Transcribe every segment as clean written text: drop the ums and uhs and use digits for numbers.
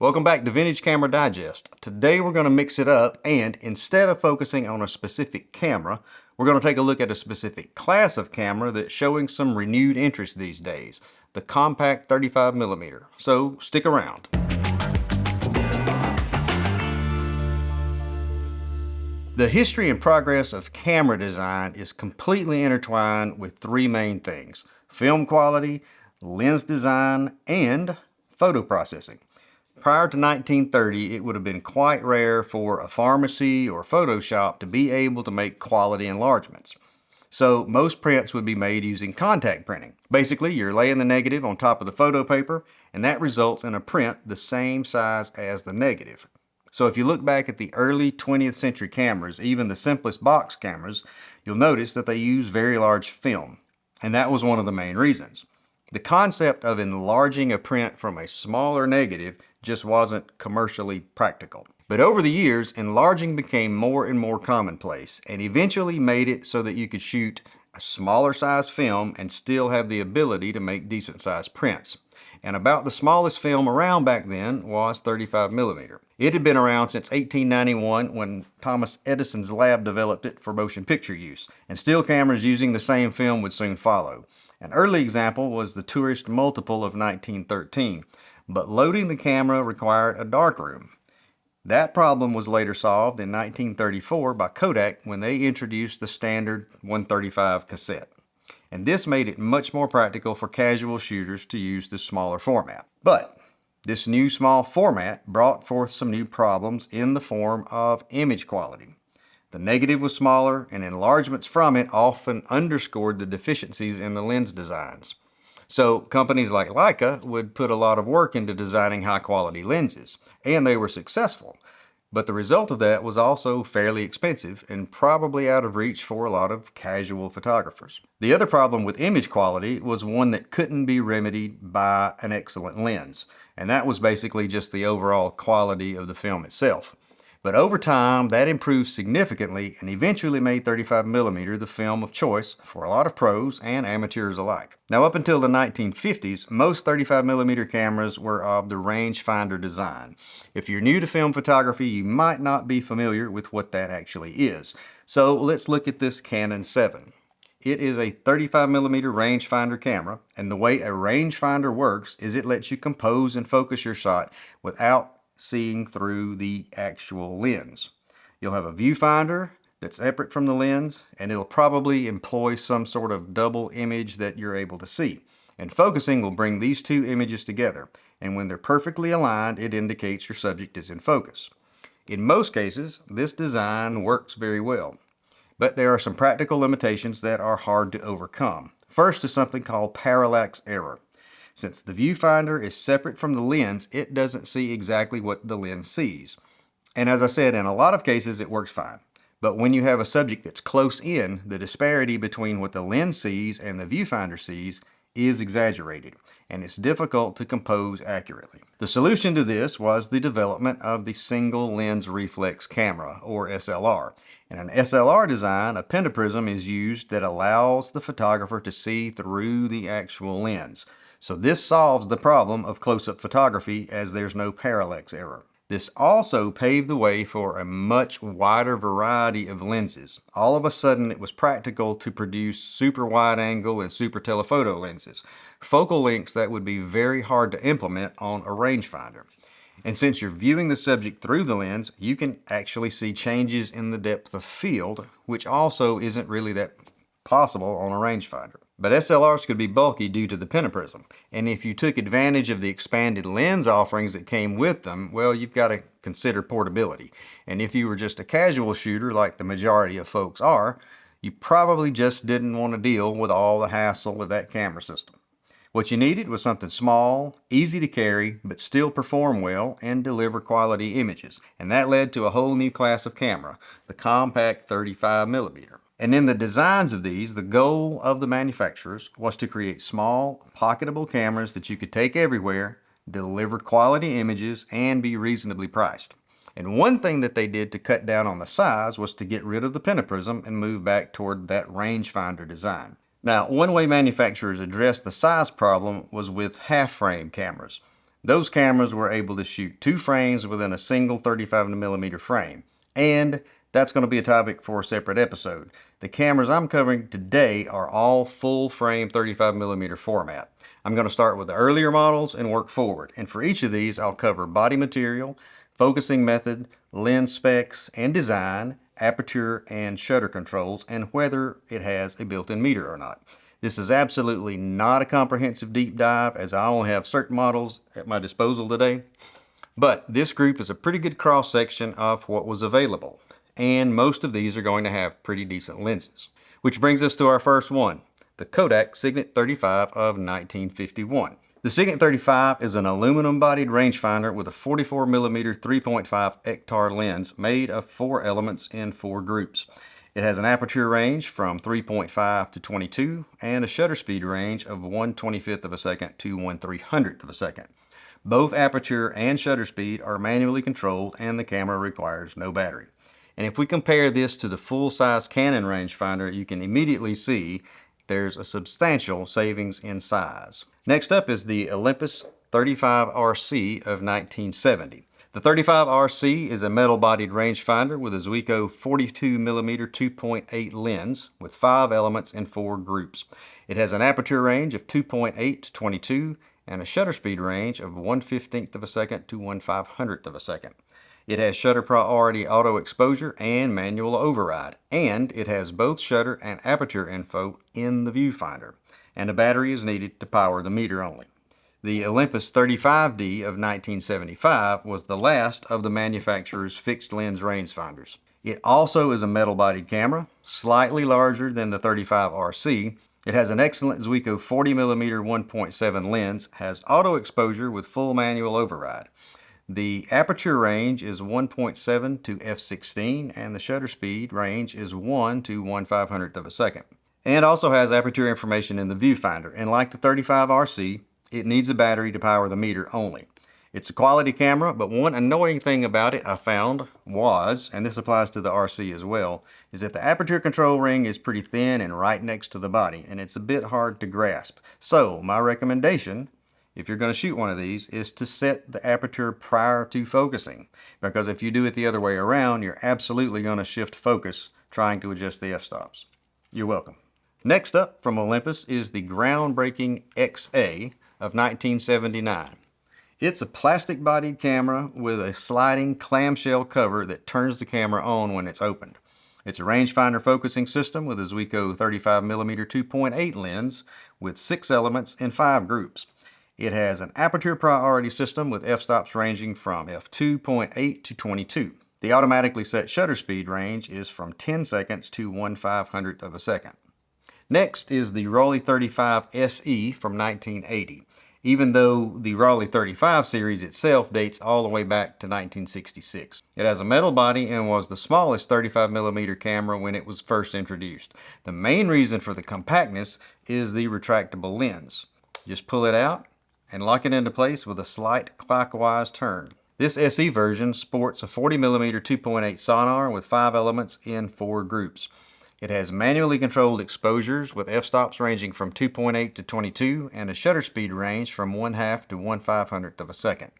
Welcome back to Vintage Camera Digest. Today we're going to mix it up, and instead of focusing on a specific camera, we're going to take a look at a specific class of camera that's showing some renewed interest these days, the compact 35mm. So stick around. The history and progress of camera design is completely intertwined with three main things: film quality, lens design, and photo processing. Prior to 1930, it would have been quite rare for a pharmacy or photo shop to be able to make quality enlargements. So most prints would be made using contact printing. Basically, you're laying the negative on top of the photo paper, and that results in a print the same size as the negative. So if you look back at the early 20th century cameras, even the simplest box cameras, you'll notice that they use very large film. And that was one of the main reasons. The concept of enlarging a print from a smaller negative just wasn't commercially practical. But over the years, enlarging became more and more commonplace, and eventually made it so that you could shoot a smaller size film and still have the ability to make decent sized prints. And about the smallest film around back then was 35mm. It had been around since 1891 when Thomas Edison's lab developed it for motion picture use, and still cameras using the same film would soon follow. An early example was the Tourist Multiple of 1913, but loading the camera required a darkroom. That problem was later solved in 1934 by Kodak when they introduced the standard 135 cassette. And this made it much more practical for casual shooters to use this smaller format. But this new small format brought forth some new problems in the form of image quality. The negative was smaller, and enlargements from it often underscored the deficiencies in the lens designs. So companies like Leica would put a lot of work into designing high-quality lenses, and they were successful. But the result of that was also fairly expensive and probably out of reach for a lot of casual photographers. The other problem with image quality was one that couldn't be remedied by an excellent lens, and that was basically just the overall quality of the film itself. But over time, that improved significantly and eventually made 35mm the film of choice for a lot of pros and amateurs alike. Now, up until the 1950s, most 35mm cameras were of the rangefinder design. If you're new to film photography, you might not be familiar with what that actually is. So let's look at this Canon 7. It is a 35mm rangefinder camera, and the way a rangefinder works is it lets you compose and focus your shot without seeing through the actual lens. You'll have a viewfinder that's separate from the lens, and it'll probably employ some sort of double image that you're able to see. And focusing will bring these two images together, and when they're perfectly aligned, it indicates your subject is in focus. In most cases, this design works very well, but there are some practical limitations that are hard to overcome. First is something called parallax error. Since the viewfinder is separate from the lens, it doesn't see exactly what the lens sees. And as I said, in a lot of cases it works fine. But when you have a subject that's close in, the disparity between what the lens sees and the viewfinder sees is exaggerated, and it's difficult to compose accurately. The solution to this was the development of the single lens reflex camera, or SLR. In an SLR design, a pentaprism is used that allows the photographer to see through the actual lens. So this solves the problem of close-up photography as there's no parallax error. This also paved the way for a much wider variety of lenses. All of a sudden, it was practical to produce super wide angle and super telephoto lenses, focal lengths that would be very hard to implement on a rangefinder. And since you're viewing the subject through the lens, you can actually see changes in the depth of field, which also isn't really that possible on a rangefinder. But SLRs could be bulky due to the pentaprism, and if you took advantage of the expanded lens offerings that came with them, well, you've got to consider portability. And if you were just a casual shooter like the majority of folks are, you probably just didn't want to deal with all the hassle of that camera system. What you needed was something small, easy to carry, but still perform well and deliver quality images. And that led to a whole new class of camera, the compact 35mm. And in the designs of these, the goal of the manufacturers was to create small, pocketable cameras that you could take everywhere, deliver quality images, and be reasonably priced. And one thing that they did to cut down on the size was to get rid of the pentaprism and move back toward that rangefinder design. Now, one way manufacturers addressed the size problem was with half-frame cameras. Those cameras were able to shoot 2 frames within a single 35mm frame. And that's going to be a topic for a separate episode. The cameras I'm covering today are all full frame 35mm format. I'm going to start with the earlier models and work forward. And for each of these, I'll cover body material, focusing method, lens specs and design, aperture and shutter controls, and whether it has a built-in meter or not. This is absolutely not a comprehensive deep dive, as I only have certain models at my disposal today. But this group is a pretty good cross-section of what was available. And most of these are going to have pretty decent lenses. Which brings us to our first one, the Kodak Signet 35 of 1951. The Signet 35 is an aluminum-bodied rangefinder with a 44mm 3.5 hectare lens made of 4 elements in 4 groups. It has an aperture range from 3.5 to 22 and a shutter speed range of 1/25 of a second to 1/300th of a second. Both aperture and shutter speed are manually controlled and the camera requires no battery. And if we compare this to the full-size Canon rangefinder, you can immediately see there's a substantial savings in size. Next up is the Olympus 35 RC of 1970. The 35 RC is a metal-bodied rangefinder with a Zuiko 42mm 2.8 lens with 5 elements in 4 groups. It has an aperture range of 2.8 to 22 and a shutter speed range of 1/15th of a second to 1/500th of a second. It has shutter priority auto exposure and manual override, and it has both shutter and aperture info in the viewfinder, and a battery is needed to power the meter only. The Olympus 35D of 1975 was the last of the manufacturer's fixed lens rangefinders. It also is a metal-bodied camera, slightly larger than the 35 RC. It has an excellent Zuiko 40mm 1.7 lens, has auto exposure with full manual override. The aperture range is 1.7 to f/16 and the shutter speed range is 1 to 1/500th of a second. And also has aperture information in the viewfinder, and like the 35 RC, it needs a battery to power the meter only. It's a quality camera, but one annoying thing about it I found was, and this applies to the RC as well, is that the aperture control ring is pretty thin and right next to the body, and it's a bit hard to grasp. So my recommendation, if you're going to shoot one of these, is to set the aperture prior to focusing, because if you do it the other way around, you're absolutely going to shift focus trying to adjust the f-stops. You're welcome. Next up from Olympus is the groundbreaking XA of 1979. It's a plastic-bodied camera with a sliding clamshell cover that turns the camera on when it's opened. It's a rangefinder focusing system with a Zuiko 35mm 2.8 lens with 6 elements in 5 groups. It has an aperture priority system with f-stops ranging from f2.8 to 22. The automatically set shutter speed range is from 10 seconds to 1/500th of a second. Next is the Rollei 35 SE from 1980. Even though the Rollei 35 series itself dates all the way back to 1966. It has a metal body and was the smallest 35mm camera when it was first introduced. The main reason for the compactness is the retractable lens. Just pull it out and lock it into place with a slight clockwise turn. This SE version sports a 40mm 2.8 sonar with 5 elements in 4 groups. It has manually controlled exposures with f-stops ranging from 2.8 to 22 and a shutter speed range from 1/2 to 1/500th of a second.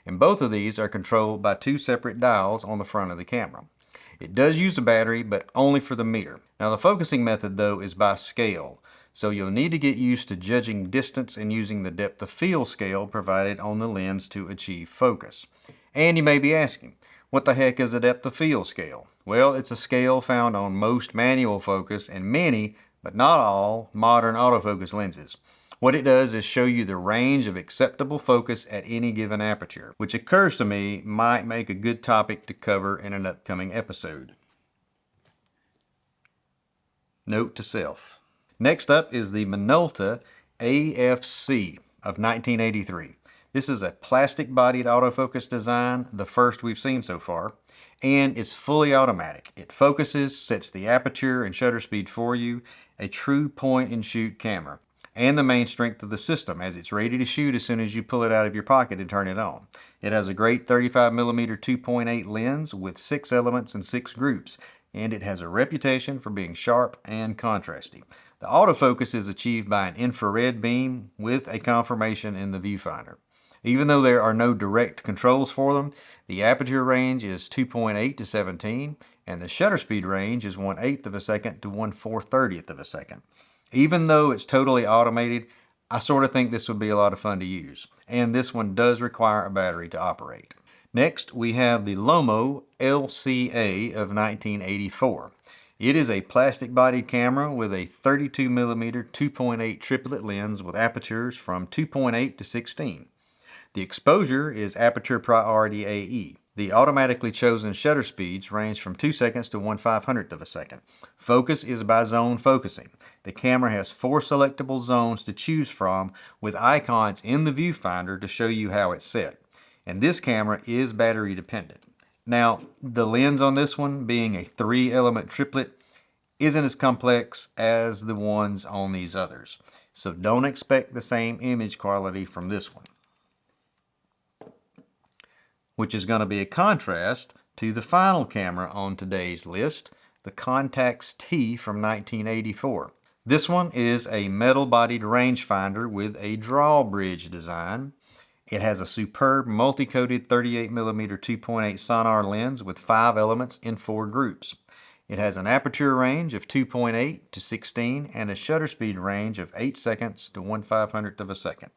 And both of these are controlled by 2 separate dials on the front of the camera. It does use a battery, but only for the meter. Now the focusing method though is by scale, so you'll need to get used to judging distance and using the depth of field scale provided on the lens to achieve focus. And you may be asking, what the heck is a depth of field scale? Well, it's a scale found on most manual focus and many, but not all, modern autofocus lenses. What it does is show you the range of acceptable focus at any given aperture, which occurs to me might make a good topic to cover in an upcoming episode. Note to self. Next up is the Minolta AF-C of 1983. This is a plastic-bodied autofocus design, the first we've seen so far, and it's fully automatic. It focuses, sets the aperture and shutter speed for you, a true point-and-shoot camera, and the main strength of the system, as it's ready to shoot as soon as you pull it out of your pocket and turn it on. It has a great 35mm 2.8 lens with 6 elements and 6 groups, and it has a reputation for being sharp and contrasty. The autofocus is achieved by an infrared beam with a conformation in the viewfinder. Even though there are no direct controls for them, the aperture range is 2.8 to 17, and the shutter speed range is 1/8 of a second to 1/430th of a second. Even though it's totally automated, I sort of think this would be a lot of fun to use. And this one does require a battery to operate. Next, we have the Lomo LCA of 1984. It is a plastic-bodied camera with a 32mm 2.8 triplet lens with apertures from 2.8 to 16. The exposure is aperture priority AE. The automatically chosen shutter speeds range from 2 seconds to 1/500th of a second. Focus is by zone focusing. The camera has 4 selectable zones to choose from with icons in the viewfinder to show you how it's set. And this camera is battery dependent. Now, the lens on this one, being a 3-element triplet, isn't as complex as the ones on these others. So don't expect the same image quality from this one, which is going to be a contrast to the final camera on today's list, the Contax T from 1984. This one is a metal-bodied rangefinder with a drawbridge design. It has a superb multi-coated 38mm 2.8 sonar lens with 5 elements in 4 groups. It has an aperture range of 2.8 to 16 and a shutter speed range of 8 seconds to 1/500th of a second.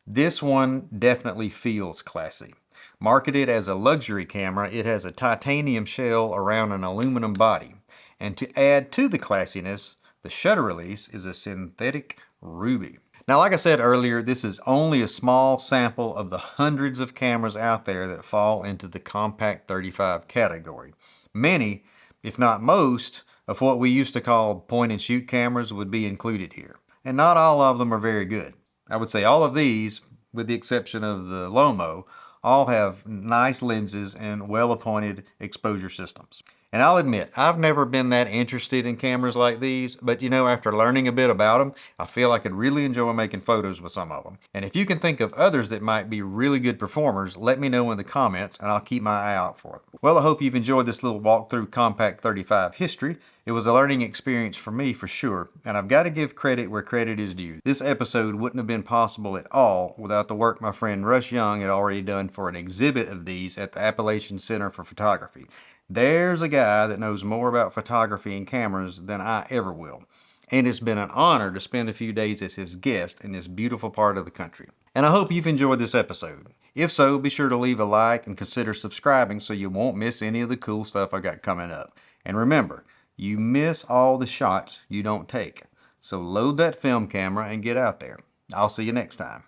This one definitely feels classy. Marketed as a luxury camera, it has a titanium shell around an aluminum body. And to add to the classiness, the shutter release is a synthetic ruby. Now, like I said earlier, this is only a small sample of the hundreds of cameras out there that fall into the compact 35 category. Many, if not most, of what we used to call point-and-shoot cameras would be included here. And not all of them are very good. I would say all of these, with the exception of the Lomo, all have nice lenses and well-appointed exposure systems. And I'll admit, I've never been that interested in cameras like these, but you know, after learning a bit about them, I feel I could really enjoy making photos with some of them. And if you can think of others that might be really good performers, let me know in the comments and I'll keep my eye out for them. Well, I hope you've enjoyed this little walk through Compact 35 history. It was a learning experience for me for sure, and I've got to give credit where credit is due. This episode wouldn't have been possible at all without the work my friend Russ Young had already done for an exhibit of these at the Appalachian Center for Photography. There's a guy that knows more about photography and cameras than I ever will. And it's been an honor to spend a few days as his guest in this beautiful part of the country. And I hope you've enjoyed this episode. If so, be sure to leave a like and consider subscribing so you won't miss any of the cool stuff I got coming up. And remember, you miss all the shots you don't take. So load that film camera and get out there. I'll see you next time.